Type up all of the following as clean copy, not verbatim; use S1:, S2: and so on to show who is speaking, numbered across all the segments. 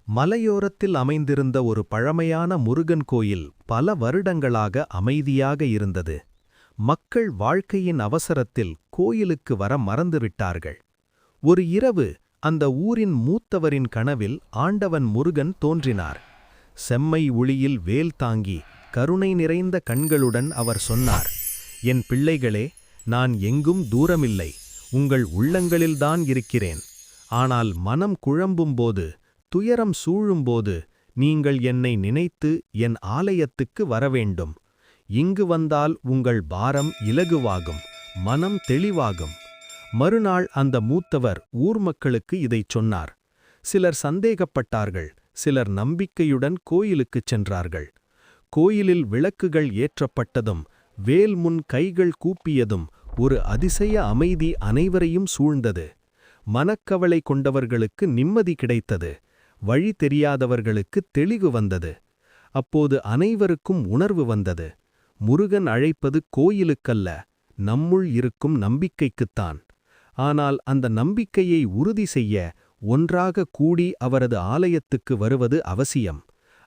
S1: மலையோரத்தில் அமைந்திருந்த ஒரு பழமையான முருகன் கோயில் பல வருடங்களாக அமைதியாக இருந்தது. மக்கள் வாழ்க்கையின் அவசரத்தில் கோயிலுக்கு வர மறந்துவிட்டார்கள். ஒரு இரவு அந்த ஊரின் மூத்தவரின் கனவில் ஆண்டவன் முருகன் தோன்றினார். செம்மை ஒளியில் வேல் தாங்கி கருணை நிறைந்த கண்களுடன் அவர் சொன்னார், என் பிள்ளைகளே, நான் எங்கும் தூரமில்லை, உங்கள் உள்ளங்களில்தான் இருக்கிறேன். ஆனால் மனம் குழம்பும்போது, துயரம் சூழும்போது நீங்கள் என்னை நினைத்து என் ஆலயத்துக்கு வரவேண்டும். இங்கு வந்தால் உங்கள் பாரம் இலகுவாகும், மனம் தெளிவாகும். மறுநாள் அந்த மூத்தவர் ஊர் மக்களுக்கு இதைச் சொன்னார். சிலர் சந்தேகப்பட்டார்கள், சிலர் நம்பிக்கையுடன் கோயிலுக்குச் சென்றார்கள். கோயிலில் விளக்குகள் ஏற்றப்பட்டதும் வேல் முன் கைகள் கூப்பியதும் ஒரு அதிசய அமைதி அனைவரையும் சூழ்ந்தது. மனக்கவலை கொண்டவர்களுக்கு நிம்மதி கிடைத்தது. வழி தெரியாதவர்களுக்கு தெளிவு வந்தது. அப்போது அனைவருக்கும் உணர்வு வந்தது, முருகன் அழைப்பது கோயிலுக்கல்ல, நம்முள் இருக்கும் நம்பிக்கைக்குத்தான். ஆனால் அந்த நம்பிக்கையை உறுதி செய்ய ஒன்றாக கூடி அவரது ஆலயத்துக்கு வருவது அவசியம்.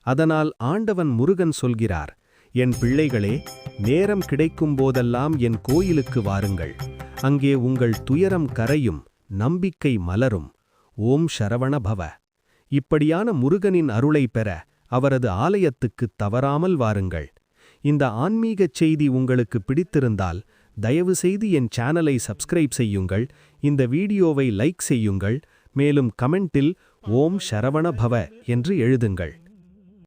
S1: அதனால் ஆண்டவன் முருகன் சொல்கிறார், என் பிள்ளைகளே, நேரம் கிடைக்கும்போதெல்லாம் என் கோயிலுக்கு வாருங்கள். அங்கே உங்கள் துயரம் கரையும், நம்பிக்கை மலரும். ஓம் சரவண பவ. இப்படியான முருகனின் அருளை பெற அவரது ஆலயத்துக்கு தவறாமல் வாருங்கள். இந்த ஆன்மீகச் செய்தி உங்களுக்கு பிடித்திருந்தால் தயவுசெய்து என் சேனலை சப்ஸ்கிரைப் செய்யுங்கள், இந்த வீடியோவை லைக் செய்யுங்கள், மேலும் கமெண்டில் ஓம் சரவண பவ என்று எழுதுங்கள்.